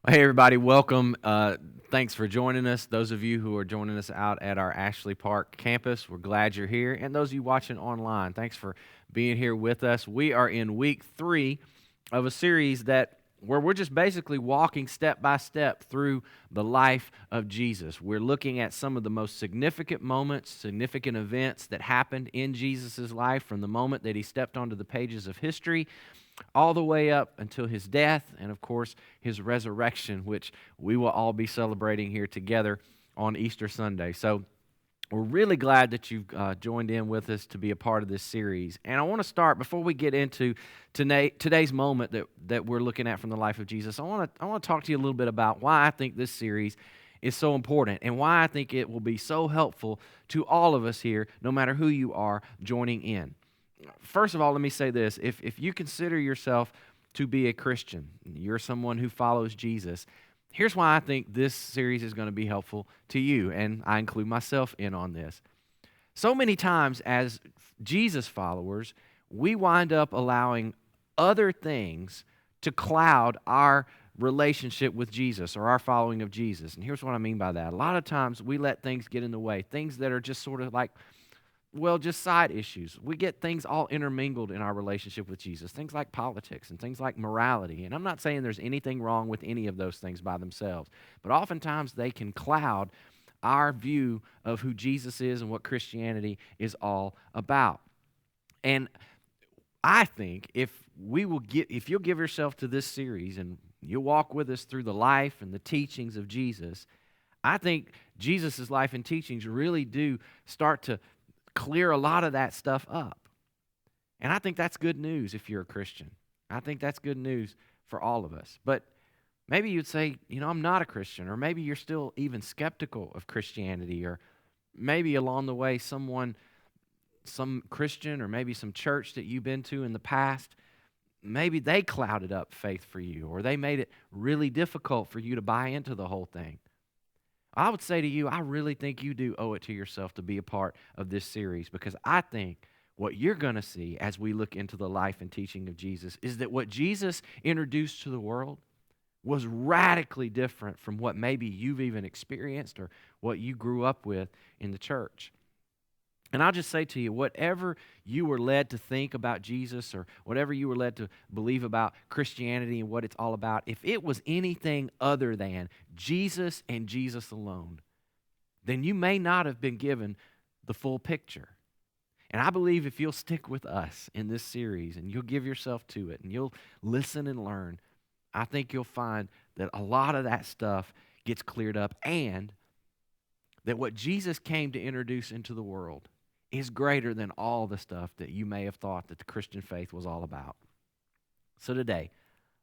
Hey, everybody, welcome. Thanks for joining us. Those of you who are joining us out at our Ashley Park campus, we're glad you're here. And those of you watching online, thanks for being here with us. We are in week 3 of a series where we're just basically walking step by step through the life of Jesus. We're looking at some of the most significant moments, significant events that happened in Jesus' life from the moment that he stepped onto the pages of history all the way up until his death and, of course, his resurrection, which we will all be celebrating here together on Easter Sunday. So we're really glad that you've joined in with us to be a part of this series. And I want to start, before we get into today's moment that we're looking at from the life of Jesus, I want to talk to you a little bit about why I think this series is so important and why I think it will be so helpful to all of us here, no matter who you are joining in. First of all, let me say this. If you consider yourself to be a Christian, you're someone who follows Jesus, here's why I think this series is going to be helpful to you, and I include myself in on this. So many times as Jesus followers, we wind up allowing other things to cloud our relationship with Jesus or our following of Jesus. And here's what I mean by that. A lot of times we let things get in the way, things that are just sort of like, well, just side issues. We get things all intermingled in our relationship with Jesus, things like politics and things like morality. And I'm not saying there's anything wrong with any of those things by themselves, but oftentimes they can cloud our view of who Jesus is and what Christianity is all about. And I think if you'll give yourself to this series and you'll walk with us through the life and the teachings of Jesus, I think Jesus' life and teachings really do start to clear a lot of that stuff up. And I think that's good news if you're a Christian. I think that's good news for all of us. But maybe you'd say, I'm not a Christian, or maybe you're still even skeptical of Christianity, or maybe along the way some Christian or maybe some church that you've been to in the past, maybe they clouded up faith for you, or they made it really difficult for you to buy into the whole thing. I would say to you, I really think you do owe it to yourself to be a part of this series, because I think what you're going to see as we look into the life and teaching of Jesus is that what Jesus introduced to the world was radically different from what maybe you've even experienced or what you grew up with in the church. And I'll just say to you, whatever you were led to think about Jesus, or whatever you were led to believe about Christianity and what it's all about, if it was anything other than Jesus and Jesus alone, then you may not have been given the full picture. And I believe if you'll stick with us in this series and you'll give yourself to it and you'll listen and learn, I think you'll find that a lot of that stuff gets cleared up, and that what Jesus came to introduce into the world is greater than all the stuff that you may have thought that the Christian faith was all about. So today,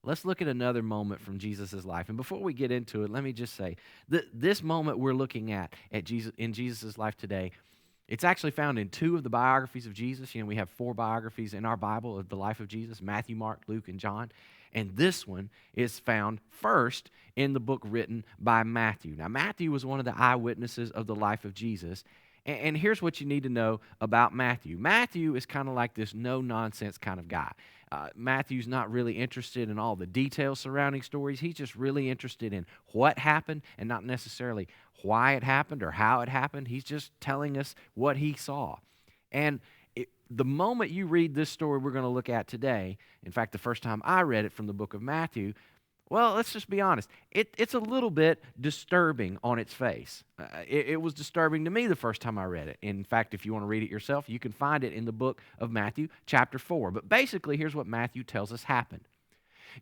let's look at another moment from Jesus' life. And before we get into it, let me just say that this moment we're looking at Jesus in Jesus' life today, it's actually found in 2 of the biographies of Jesus. We have 4 biographies in our Bible of the life of Jesus: Matthew, Mark, Luke, and John. And this one is found first in the book written by Matthew. Now, Matthew was one of the eyewitnesses of the life of Jesus. And here's what you need to know about Matthew. Matthew is kind of like this no-nonsense kind of guy. Matthew's not really interested in all the details surrounding stories. He's just really interested in what happened and not necessarily why it happened or how it happened. He's just telling us what he saw. And the moment you read this story we're going to look at today, in fact, the first time I read it from the book of Matthew, well, let's just be honest. It's a little bit disturbing on its face. It was disturbing to me the first time I read it. In fact, if you want to read it yourself, you can find it in the book of Matthew, chapter 4. But basically, here's what Matthew tells us happened.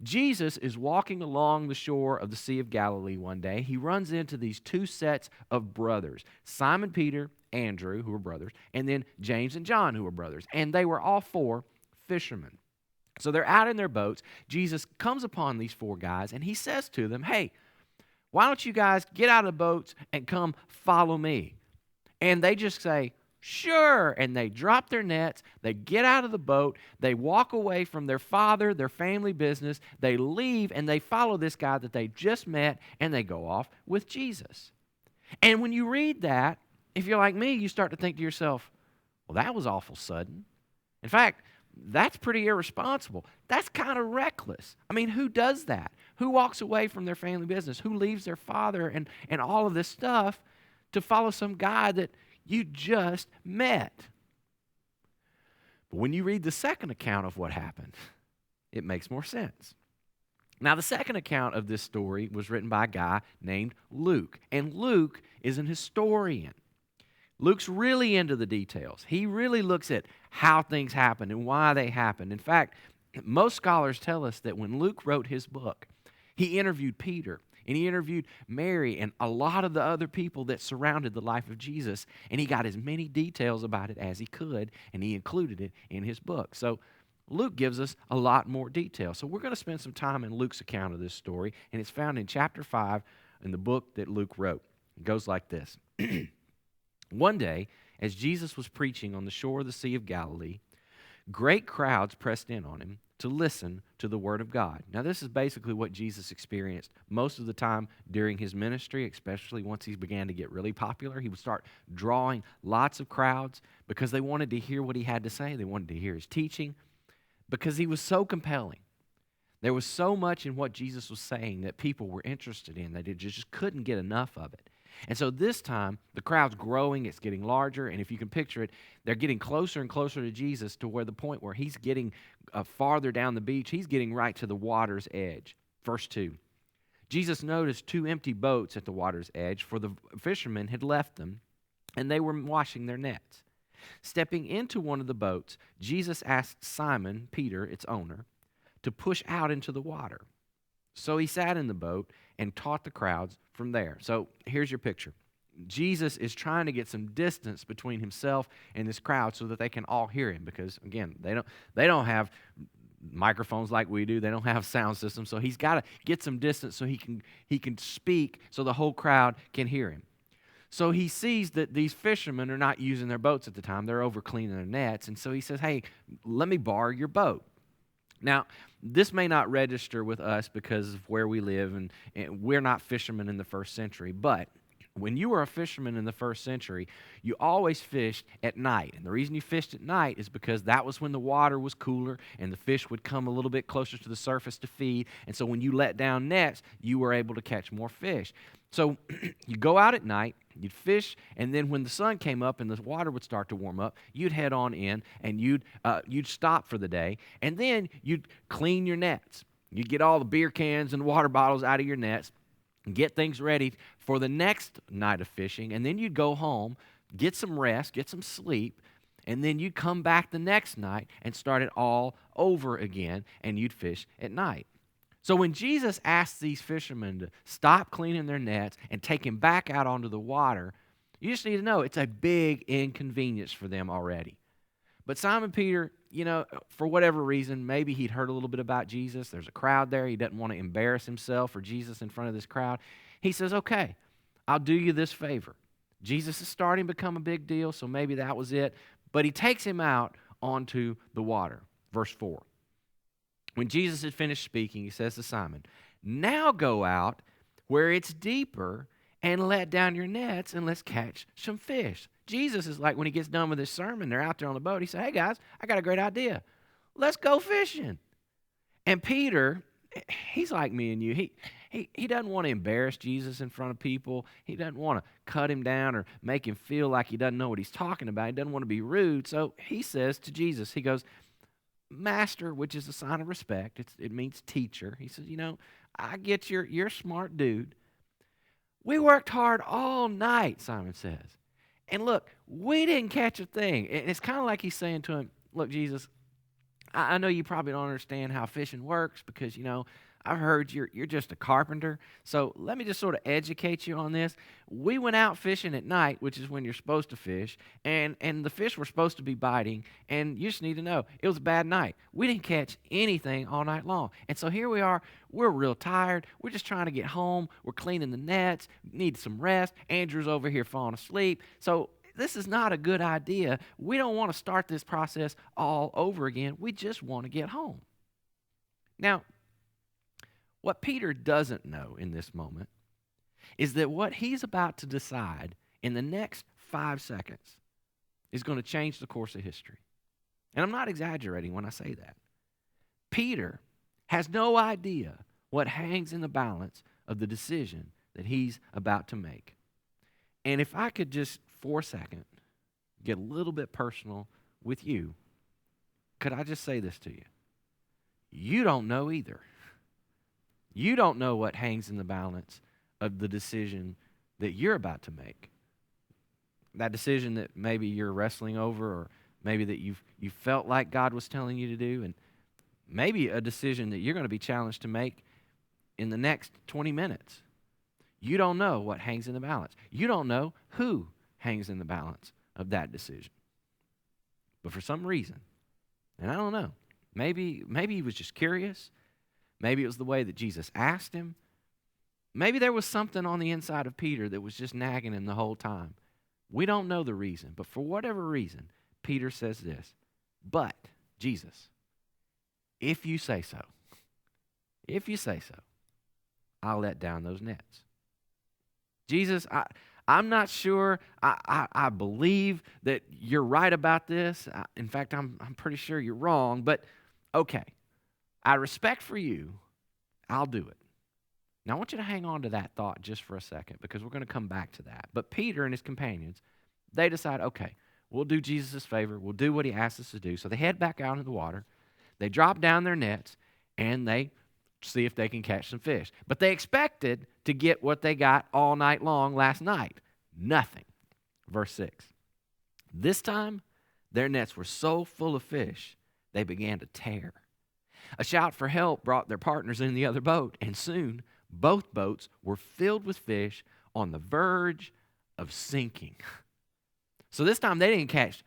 Jesus is walking along the shore of the Sea of Galilee one day. He runs into these 2 sets of brothers, Simon Peter, Andrew, who were brothers, and then James and John, who were brothers. And they were all 4 fishermen. So they're out in their boats. Jesus comes upon these 4 guys, and he says to them, hey, why don't you guys get out of the boats and come follow me? And they just say, sure. And they drop their nets. They get out of the boat. They walk away from their father, their family business. They leave, and they follow this guy that they just met, and they go off with Jesus. And when you read that, if you're like me, you start to think to yourself, well, that was awful sudden. In fact, that's pretty irresponsible. That's kind of reckless. I mean, who does that? Who walks away from their family business? Who leaves their father and all of this stuff to follow some guy that you just met? But when you read the second account of what happened, it makes more sense. Now, the second account of this story was written by a guy named Luke, and Luke is an historian. Luke's really into the details. He really looks at how things happened and why they happened. In fact, most scholars tell us that when Luke wrote his book, he interviewed Peter and he interviewed Mary and a lot of the other people that surrounded the life of Jesus, and he got as many details about it as he could, and he included it in his book. So Luke gives us a lot more detail. So we're going to spend some time in Luke's account of this story, and it's found in chapter 5 in the book that Luke wrote. It goes like this. One day, as Jesus was preaching on the shore of the Sea of Galilee, great crowds pressed in on him to listen to the Word of God. Now, this is basically what Jesus experienced most of the time during his ministry, especially once he began to get really popular. He would start drawing lots of crowds because they wanted to hear what he had to say. They wanted to hear his teaching because he was so compelling. There was so much in what Jesus was saying that people were interested in that they just couldn't get enough of it. And so this time, the crowd's growing, it's getting larger, and if you can picture it, they're getting closer and closer to Jesus to where the point where he's getting farther down the beach, he's getting right to the water's edge. Verse 2, Jesus noticed 2 empty boats at the water's edge, for the fishermen had left them, and they were washing their nets. Stepping into one of the boats, Jesus asked Simon, Peter, its owner, to push out into the water. So he sat in the boat and taught the crowds from there. So here's your picture. Jesus is trying to get some distance between himself and this crowd so that they can all hear him, because again, they don't have microphones like we do. They don't have sound systems. So he's got to get some distance so he can speak so the whole crowd can hear him. So he sees that these fishermen are not using their boats at the time. They're over cleaning their nets. And so he says, hey, let me borrow your boat. Now, this may not register with us because of where we live, and we're not fishermen in the first century, but when you were a fisherman in the first century, you always fished at night. And the reason you fished at night is because that was when the water was cooler and the fish would come a little bit closer to the surface to feed. And so when you let down nets, you were able to catch more fish. So you go out at night, you'd fish, and then when the sun came up and the water would start to warm up, you'd head on in and you'd stop for the day, and then you'd clean your nets. You'd get all the beer cans and water bottles out of your nets, get things ready for the next night of fishing, and then you'd go home, get some rest, get some sleep, and then you'd come back the next night and start it all over again, and you'd fish at night. So when Jesus asked these fishermen to stop cleaning their nets and take him back out onto the water, you just need to know it's a big inconvenience for them already. But Simon Peter, for whatever reason, maybe he'd heard a little bit about Jesus. There's a crowd there. He doesn't want to embarrass himself or Jesus in front of this crowd. He says, okay, I'll do you this favor. Jesus is starting to become a big deal, so maybe that was it. But he takes him out onto the water. Verse 4. When Jesus had finished speaking, he says to Simon, now go out where it's deeper and let down your nets and let's catch some fish. Jesus is like, when he gets done with his sermon, they're out there on the boat. He said, hey guys, I got a great idea. Let's go fishing. And Peter, he's like me and you. He doesn't want to embarrass Jesus in front of people. He doesn't want to cut him down or make him feel like he doesn't know what he's talking about. He doesn't want to be rude. So he says to Jesus, he goes, Master, which is a sign of respect. It means teacher. He says, I get you're a smart dude. We worked hard all night, Simon says. And look, we didn't catch a thing. And it's kind of like he's saying to him, look, Jesus, I know you probably don't understand how fishing works because, I've heard you're just a carpenter. So let me just sort of educate you on this. We went out fishing at night, which is when you're supposed to fish, and the fish were supposed to be biting, and you just need to know, it was a bad night. We didn't catch anything all night long. And so here we are. We're real tired. We're just trying to get home. We're cleaning the nets. Need some rest. Andrew's over here falling asleep. So this is not a good idea. We don't want to start this process all over again. We just want to get home. Now, what Peter doesn't know in this moment is that what he's about to decide in the next 5 seconds is going to change the course of history. And I'm not exaggerating when I say that. Peter has no idea what hangs in the balance of the decision that he's about to make. And if I could just, for a second, get a little bit personal with you, could I just say this to you? You don't know either. You don't know what hangs in the balance of the decision that you're about to make. That decision that maybe you're wrestling over, or maybe that you felt like God was telling you to do, and maybe a decision that you're going to be challenged to make in the next 20 minutes. You don't know what hangs in the balance. You don't know who hangs in the balance of that decision. But for some reason, and I don't know, maybe he was just curious. Maybe it was the way that Jesus asked him. Maybe there was something on the inside of Peter that was just nagging him the whole time. We don't know the reason, but for whatever reason, Peter says this, "But, Jesus, if you say so, I'll let down those nets." Jesus, I'm not sure. I believe that you're right about this. In fact, I'm pretty sure you're wrong, but okay. Out of respect for you, I'll do it. Now, I want you to hang on to that thought just for a second, because we're going to come back to that. But Peter and his companions, they decide, okay, we'll do Jesus' favor. We'll do what he asks us to do. So they head back out into the water. They drop down their nets, and they see if they can catch some fish. But they expected to get what they got all night long last night. Nothing. Verse 6. This time, their nets were so full of fish, they began to tear. A shout for help brought their partners in the other boat, and soon both boats were filled with fish on the verge of sinking. So this time they didn't catch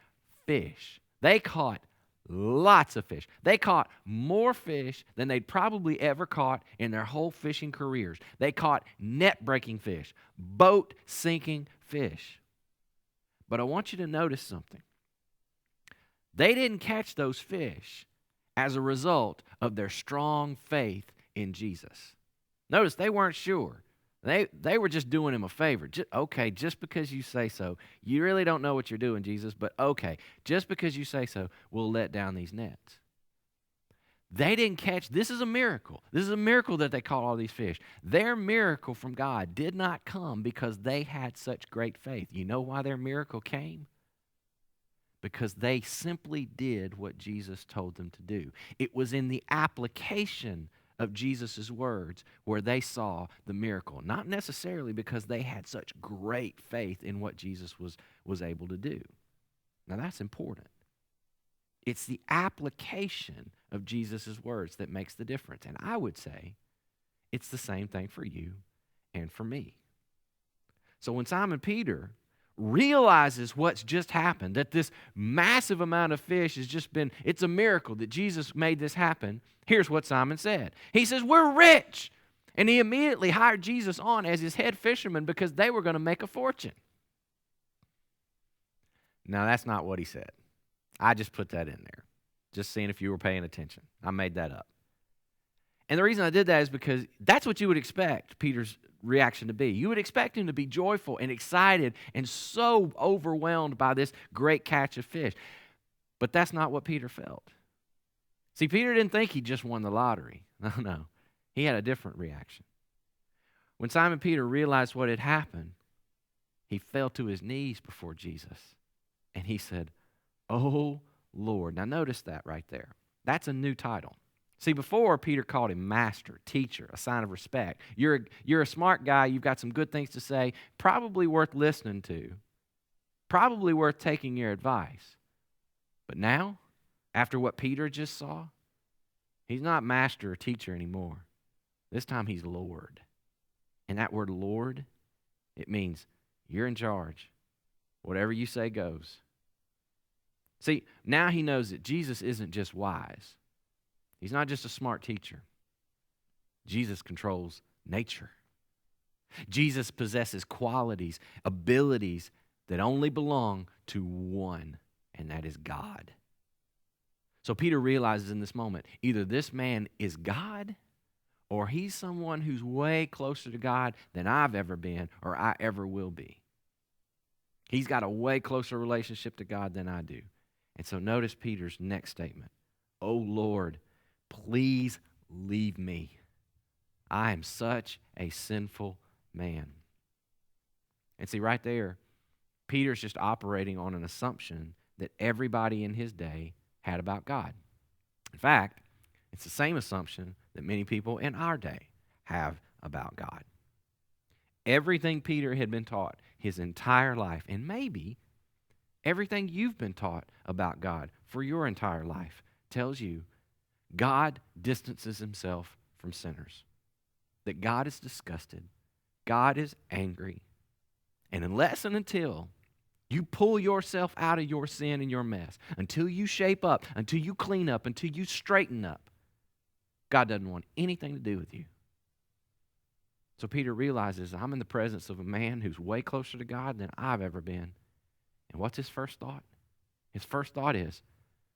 fish. They caught lots of fish. They caught more fish than they'd probably ever caught in their whole fishing careers. They caught net-breaking fish, boat-sinking fish. But I want you to notice something. They didn't catch those fish as a result of their strong faith in Jesus. Notice they weren't sure. They were just doing him a favor. Just because you say so. You really don't know what you're doing, Jesus, but okay, just because you say so, we'll let down these nets. They didn't catch, this is a miracle. This is a miracle that they caught all these fish. Their miracle from God did not come because they had such great faith. You know why their miracle came? Because they simply did what Jesus told them to do. It was in the application of Jesus' words where they saw the miracle. Not necessarily because they had such great faith in what Jesus was able to do. Now that's important. It's the application of Jesus' words that makes the difference. And I would say it's the same thing for you and for me. So when Simon Peter realizes what's just happened, that this massive amount of fish has just been, it's a miracle that Jesus made this happen, here's what Simon said. He says, "We're rich." And he immediately hired Jesus on as his head fisherman because they were going to make a fortune. Now, that's not what he said. I just put that in there, just seeing if you were paying attention. I made that up. And the reason I did that is because that's what you would expect Peter's reaction to be. You would expect him to be joyful and excited and so overwhelmed by this great catch of fish. But that's not what Peter felt. See, Peter didn't think he just won the lottery. No. He had a different reaction. When Simon Peter realized what had happened, he fell to his knees before Jesus. And he said, "Oh, Lord." Now notice that right there. That's a new title. See, before Peter called him master, teacher, a sign of respect. You're a smart guy. You've got some good things to say. Probably worth listening to. Probably worth taking your advice. But now, after what Peter just saw, he's not master or teacher anymore. This time he's Lord. And that word Lord, it means you're in charge. Whatever you say goes. See, now he knows that Jesus isn't just wise. He's not just a smart teacher. Jesus controls nature. Jesus possesses qualities, abilities that only belong to one, and that is God. So Peter realizes in this moment, either this man is God or he's someone who's way closer to God than I've ever been or I ever will be. He's got a way closer relationship to God than I do. And so notice Peter's next statement. "Oh Lord, please leave me. I am such a sinful man." And see, right there, Peter's just operating on an assumption that everybody in his day had about God. In fact, it's the same assumption that many people in our day have about God. Everything Peter had been taught his entire life, and maybe everything you've been taught about God for your entire life, tells you God distances himself from sinners, that God is disgusted, God is angry, and unless and until you pull yourself out of your sin and your mess, until you shape up, until you clean up, until you straighten up, God doesn't want anything to do with you. So Peter realizes, I'm in the presence of a man who's way closer to God than I've ever been. And what's his first thought? His first thought is,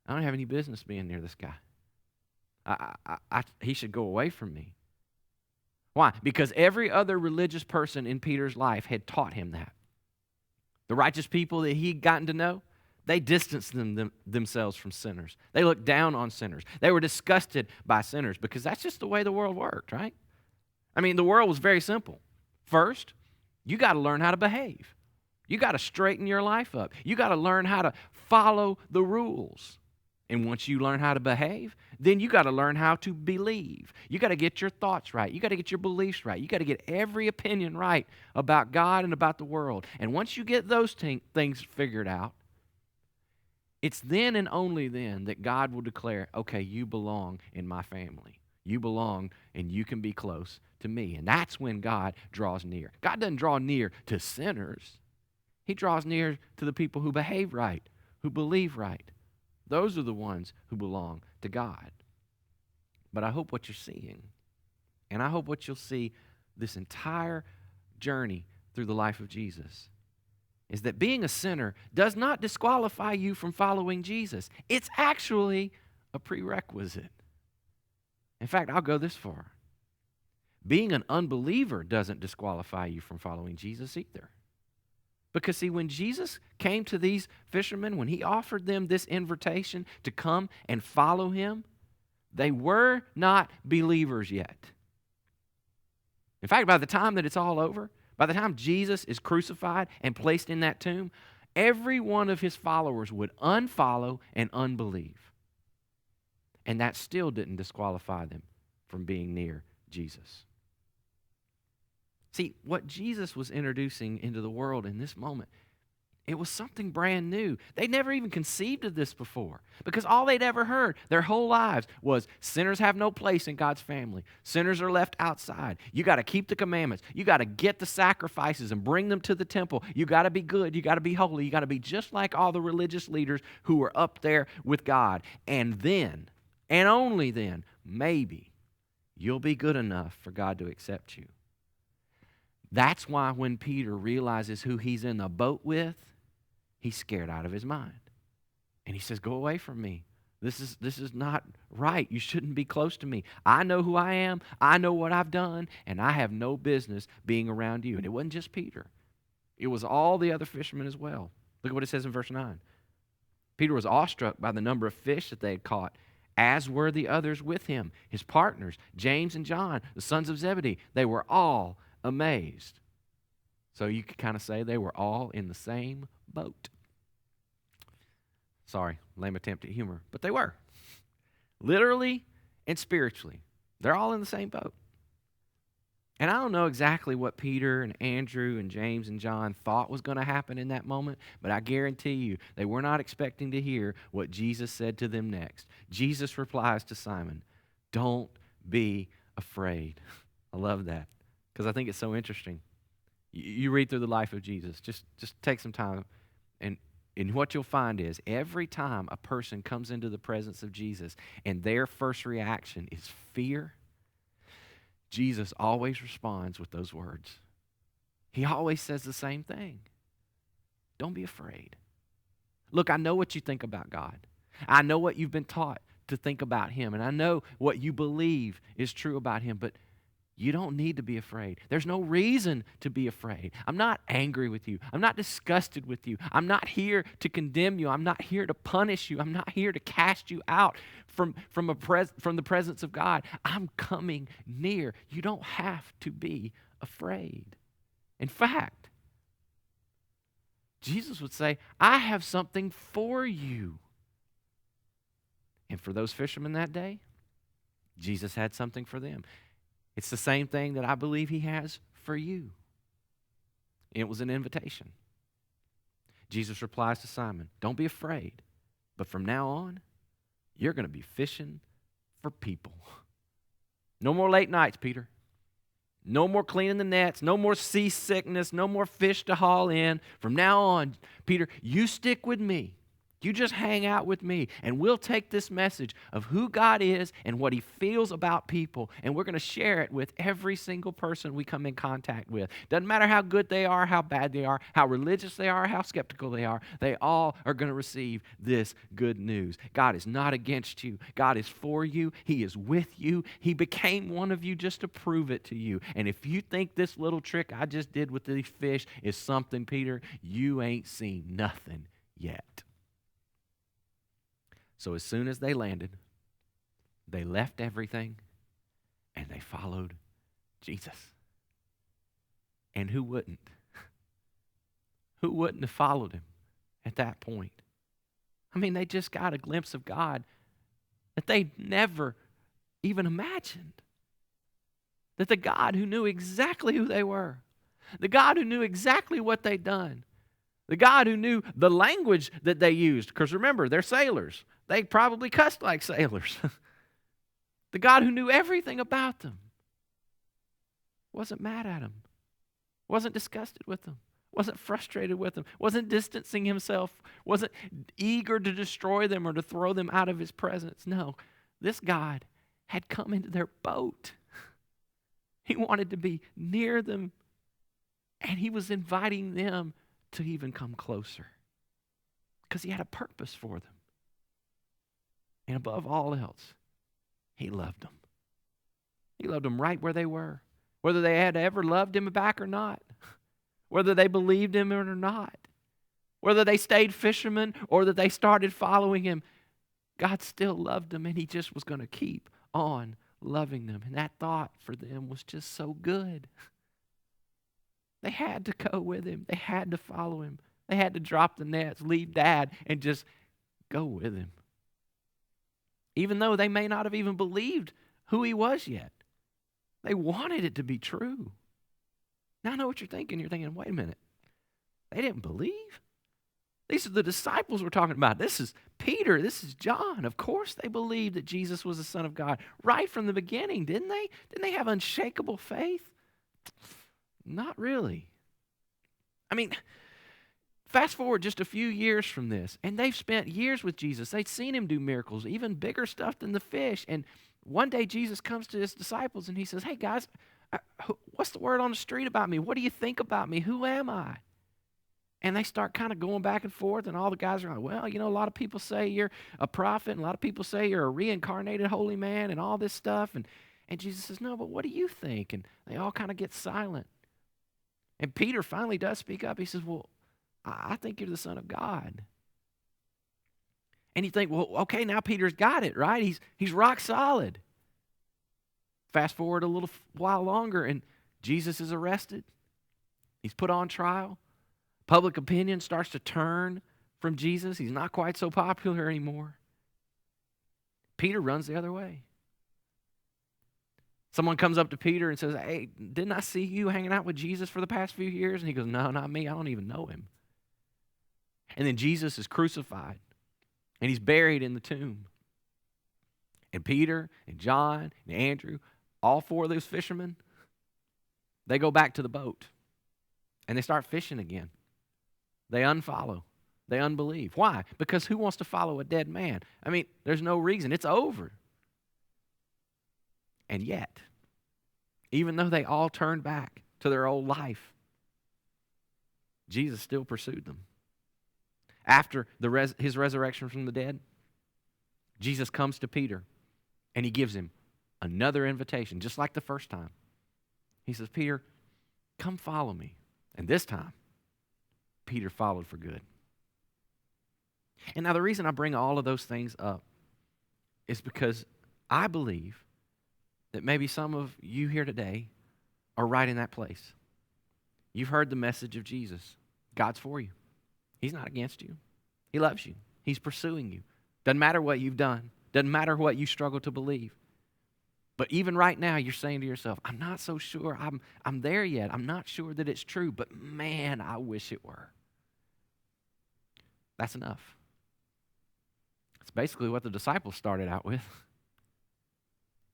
I don't have any business being near this guy. He should go away from me. Why? Because every other religious person in Peter's life had taught him that. The righteous people that he'd gotten to know, they distanced themselves from sinners. They looked down on sinners. They were disgusted by sinners because that's just the way the world worked, right? I mean, the world was very simple. First, you got to learn how to behave. You got to straighten your life up. You got to learn how to follow the rules. And once you learn how to behave, then you got to learn how to believe. You got to get your thoughts right. You got to get your beliefs right. You got to get every opinion right about God and about the world. And once you get those things figured out, it's then and only then that God will declare, okay, you belong in my family. You belong and you can be close to me. And that's when God draws near. God doesn't draw near to sinners. He draws near to the people who behave right, who believe right. Those are the ones who belong to God. But I hope what you're seeing, and I hope what you'll see this entire journey through the life of Jesus, is that being a sinner does not disqualify you from following Jesus. It's actually a prerequisite. In fact, I'll go this far. Being an unbeliever doesn't disqualify you from following Jesus either. Because see, when Jesus came to these fishermen, when he offered them this invitation to come and follow him, they were not believers yet. In fact, by the time that it's all over, by the time Jesus is crucified and placed in that tomb, every one of his followers would unfollow and unbelieve. And that still didn't disqualify them from being near Jesus. See, what Jesus was introducing into the world in this moment, it was something brand new. They'd never even conceived of this before because all they'd ever heard their whole lives was sinners have no place in God's family. Sinners are left outside. You got to keep the commandments. You got to get the sacrifices and bring them to the temple. You got to be good. You got to be holy. You got to be just like all the religious leaders who were up there with God. And then, and only then, maybe you'll be good enough for God to accept you. That's why when Peter realizes who he's in the boat with, he's scared out of his mind. And he says, go away from me. This is not right. You shouldn't be close to me. I know who I am. I know what I've done. And I have no business being around you. And it wasn't just Peter. It was all the other fishermen as well. Look at what it says in verse 9. Peter was awestruck by the number of fish that they had caught, as were the others with him, his partners, James and John, the sons of Zebedee. They were all amazed. So you could kind of say they were all in the same boat. Sorry, lame attempt at humor, but they were. Literally and spiritually. They're all in the same boat. And I don't know exactly what Peter and Andrew and James and John thought was going to happen in that moment, but I guarantee you they were not expecting to hear what Jesus said to them next. Jesus replies to Simon, "Don't be afraid." I love that. Because I think it's so interesting. You read through the life of Jesus. Just take some time. And what you'll find is every time a person comes into the presence of Jesus and their first reaction is fear, Jesus always responds with those words. He always says the same thing. Don't be afraid. Look, I know what you think about God. I know what you've been taught to think about him. And I know what you believe is true about him. But You don't need to be afraid. There's no reason to be afraid. I'm not angry with you. I'm not disgusted with you. I'm not here to condemn you. I'm not here to punish you. I'm not here to cast you out from the presence of God. I'm coming near. You don't have to be afraid. In fact, Jesus would say, I have something for you. And for those fishermen that day, Jesus had something for them. It's the same thing that I believe he has for you. It was an invitation. Jesus replies to Simon, don't be afraid, but from now on, you're going to be fishing for people. No more late nights, Peter. No more cleaning the nets, no more seasickness, no more fish to haul in. From now on, Peter, you stick with me. You just hang out with me, and we'll take this message of who God is and what he feels about people, and we're going to share it with every single person we come in contact with. Doesn't matter how good they are, how bad they are, how religious they are, how skeptical they all are going to receive this good news. God is not against you. God is for you. He is with you. He became one of you just to prove it to you. And if you think this little trick I just did with these fish is something, Peter, you ain't seen nothing yet. So as soon as they landed, they left everything and they followed Jesus. And who wouldn't? Who wouldn't have followed him at that point? I mean, they just got a glimpse of God that they never even imagined. That the God who knew exactly who they were, the God who knew exactly what they'd done, the God who knew the language that they used, because remember, they're sailors. They probably cussed like sailors. The God who knew everything about them wasn't mad at them, wasn't disgusted with them, wasn't frustrated with them, wasn't distancing himself, wasn't eager to destroy them or to throw them out of his presence. No, this God had come into their boat. He wanted to be near them, and he was inviting them to even come closer because he had a purpose for them. And above all else, he loved them. He loved them right where they were, whether they had ever loved him back or not, whether they believed him or not, whether they stayed fishermen or that they started following him. God still loved them, and he just was going to keep on loving them. And that thought for them was just so good. They had to go with him. They had to follow him. They had to drop the nets, leave Dad, and just go with him. Even though they may not have even believed who he was yet. They wanted it to be true. Now I know what you're thinking. You're thinking, wait a minute. They didn't believe? These are the disciples we're talking about. This is Peter. This is John. Of course they believed that Jesus was the Son of God right from the beginning, didn't they? Didn't they have unshakable faith? Not really. I mean, fast forward just a few years from this, and they've spent years with Jesus. They'd seen him do miracles, even bigger stuff than the fish. And one day Jesus comes to his disciples and he says, hey guys, what's the word on the street about me? What do you think about me? Who am I? And they start kind of going back and forth, and all the guys are like, well, you know, a lot of people say you're a prophet, and a lot of people say you're a reincarnated holy man and all this stuff. And Jesus says, no, but what do you think? And they all kind of get silent. And Peter finally does speak up. He says, well, I think you're the Son of God. And you think, well, okay, now Peter's got it, right? He's rock solid. Fast forward a little while longer, and Jesus is arrested. He's put on trial. Public opinion starts to turn from Jesus. He's not quite so popular anymore. Peter runs the other way. Someone comes up to Peter and says, hey, didn't I see you hanging out with Jesus for the past few years? And he goes, no, not me. I don't even know him. And then Jesus is crucified, and he's buried in the tomb. And Peter and John and Andrew, all four of those fishermen, they go back to the boat, and they start fishing again. They unfollow. They unbelieve. Why? Because who wants to follow a dead man? I mean, there's no reason. It's over. And yet, even though they all turned back to their old life, Jesus still pursued them. After his resurrection from the dead, Jesus comes to Peter and he gives him another invitation, just like the first time. He says, Peter, come follow me. And this time, Peter followed for good. And now the reason I bring all of those things up is because I believe that maybe some of you here today are right in that place. You've heard the message of Jesus. God's for you. He's not against you. He loves you. He's pursuing you. Doesn't matter what you've done. Doesn't matter what you struggle to believe. But even right now, you're saying to yourself, I'm not so sure I'm there yet. I'm not sure that it's true, but man, I wish it were. That's enough. It's basically what the disciples started out with.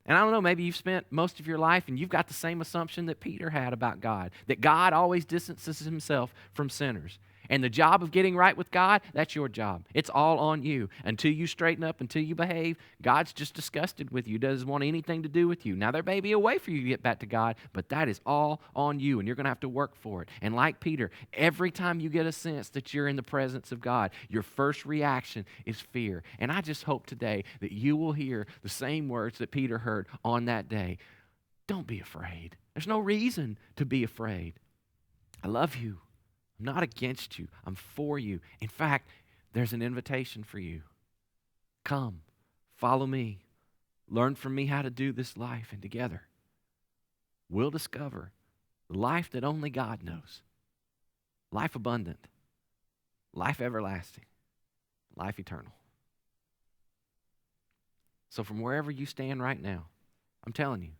And I don't know, maybe you've spent most of your life and you've got the same assumption that Peter had about God, that God always distances himself from sinners. And the job of getting right with God, that's your job. It's all on you. Until you straighten up, until you behave, God's just disgusted with you, doesn't want anything to do with you. Now, there may be a way for you to get back to God, but that is all on you, and you're going to have to work for it. And like Peter, every time you get a sense that you're in the presence of God, your first reaction is fear. And I just hope today that you will hear the same words that Peter heard on that day. Don't be afraid. There's no reason to be afraid. I love you. I'm not against you. I'm for you. In fact, there's an invitation for you. Come, follow me. Learn from me how to do this life, and together we'll discover the life that only God knows. Life abundant, life everlasting, life eternal. So from wherever you stand right now, I'm telling you,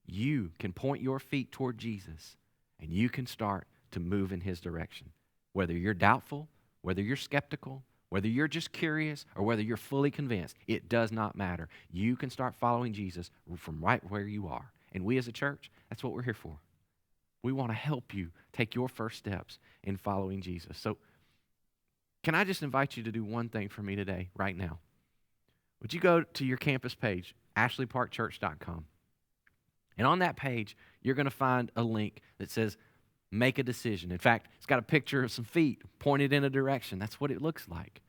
you can point your feet toward Jesus, and you can start to move in his direction. Whether you're doubtful, whether you're skeptical, whether you're just curious, or whether you're fully convinced, it does not matter. You can start following Jesus from right where you are. And we as a church, that's what we're here for. We want to help you take your first steps in following Jesus. So can I just invite you to do one thing for me today, right now? Would you go to your campus page, ashleyparkchurch.com. And on that page, you're going to find a link that says, make a decision. In fact, it's got a picture of some feet pointed in a direction. That's what it looks like.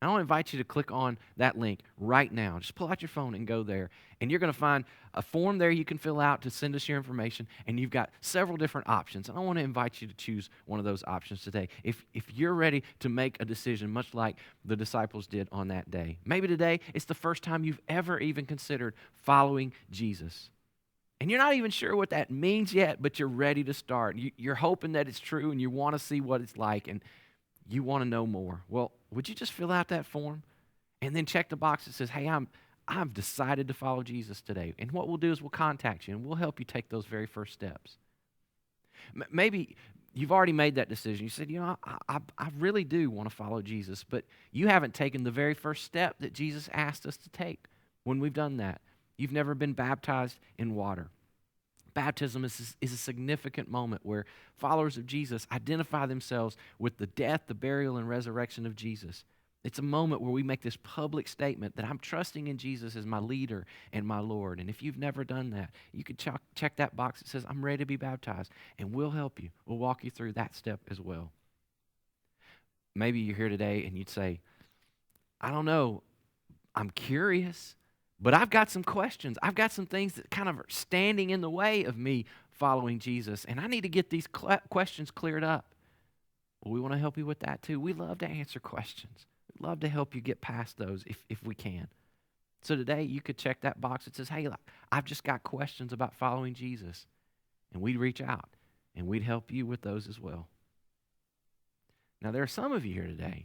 I want to invite you to click on that link right now. Just pull out your phone and go there. And you're going to find a form there you can fill out to send us your information. And you've got several different options. And I want to invite you to choose one of those options today. If you're ready to make a decision, much like the disciples did on that day. Maybe today it's the first time you've ever even considered following Jesus. And you're not even sure what that means yet, but you're ready to start. You're hoping that it's true, and you want to see what it's like, and you want to know more. Well, would you just fill out that form and then check the box that says, hey, I've decided to follow Jesus today. And what we'll do is we'll contact you, and we'll help you take those very first steps. Maybe you've already made that decision. You said, I really do want to follow Jesus, but you haven't taken the very first step that Jesus asked us to take when we've done that. You've never been baptized in water. Baptism is a significant moment where followers of Jesus identify themselves with the death, the burial, and resurrection of Jesus. It's a moment where we make this public statement that I'm trusting in Jesus as my leader and my Lord. And if you've never done that, you could check that box that says, I'm ready to be baptized, and we'll help you. We'll walk you through that step as well. Maybe you're here today and you'd say, I don't know, I'm curious. But I've got some questions. I've got some things that kind of are standing in the way of me following Jesus, and I need to get these questions cleared up. Well, we want to help you with that too. We love to answer questions. We'd love to help you get past those if we can. So today you could check that box that says, hey, I've just got questions about following Jesus. And we'd reach out, and we'd help you with those as well. Now, there are some of you here today,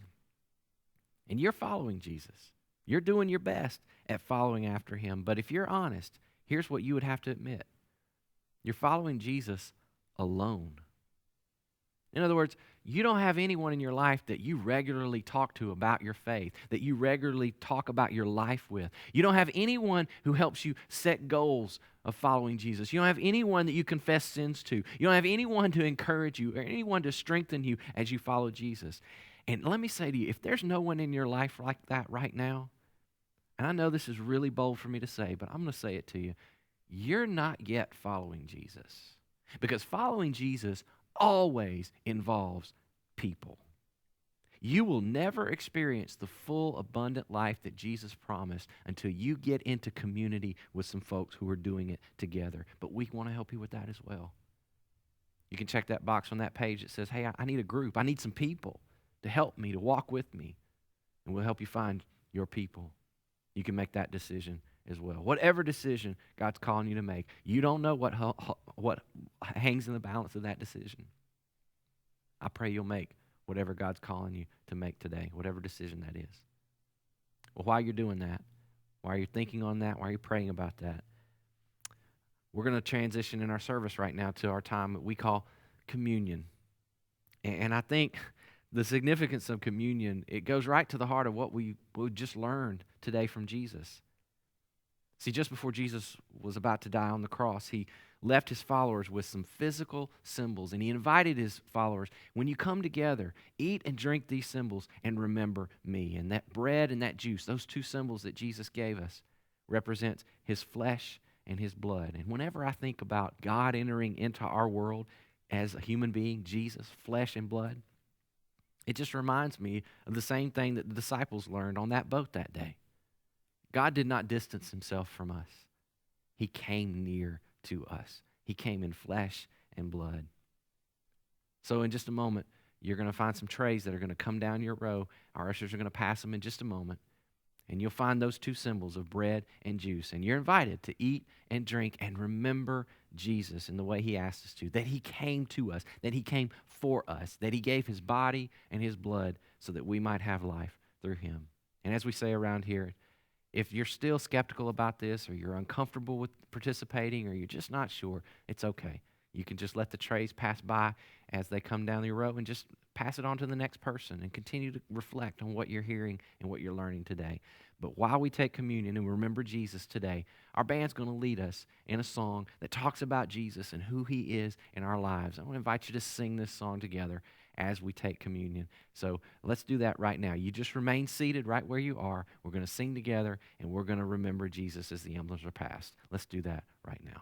and you're following Jesus. You're doing your best at following after him. But if you're honest, here's what you would have to admit. You're following Jesus alone. In other words, you don't have anyone in your life that you regularly talk to about your faith, that you regularly talk about your life with. You don't have anyone who helps you set goals of following Jesus. You don't have anyone that you confess sins to. You don't have anyone to encourage you or anyone to strengthen you as you follow Jesus. And let me say to you, if there's no one in your life like that right now, and I know this is really bold for me to say, but I'm going to say it to you, you're not yet following Jesus. Because following Jesus always involves people. You will never experience the full, abundant life that Jesus promised until you get into community with some folks who are doing it together. But we want to help you with that as well. You can check that box on that page that says, hey, I need a group. I need some people to help me, to walk with me. And we'll help you find your people. You can make that decision as well. Whatever decision God's calling you to make, you don't know what hangs in the balance of that decision. I pray you'll make whatever God's calling you to make today, whatever decision that is. Well, while you're doing that, while you're thinking on that, while you're praying about that, we're going to transition in our service right now to our time that we call communion. And I think the significance of communion, it goes right to the heart of what we just learned today from Jesus. See, just before Jesus was about to die on the cross, he left his followers with some physical symbols, and he invited his followers, when you come together, eat and drink these symbols and remember me. And that bread and that juice, those two symbols that Jesus gave us, represents his flesh and his blood. And whenever I think about God entering into our world as a human being, Jesus, flesh and blood, it just reminds me of the same thing that the disciples learned on that boat that day. God did not distance himself from us. He came near to us. He came in flesh and blood. So in just a moment, you're going to find some trays that are going to come down your row. Our ushers are going to pass them in just a moment. And you'll find those two symbols of bread and juice. And you're invited to eat and drink and remember Jesus in the way he asked us to, that he came to us, that he came for us, that he gave his body and his blood so that we might have life through him. And as we say around here, if you're still skeptical about this, or you're uncomfortable with participating, or you're just not sure, it's okay. You can just let the trays pass by as they come down the row and just pass it on to the next person and continue to reflect on what you're hearing and what you're learning today. But while we take communion and remember Jesus today, our band's going to lead us in a song that talks about Jesus and who he is in our lives. I want to invite you to sing this song together as we take communion. So let's do that right now. You just remain seated right where you are. We're going to sing together, and we're going to remember Jesus as the emblems are passed. Let's do that right now.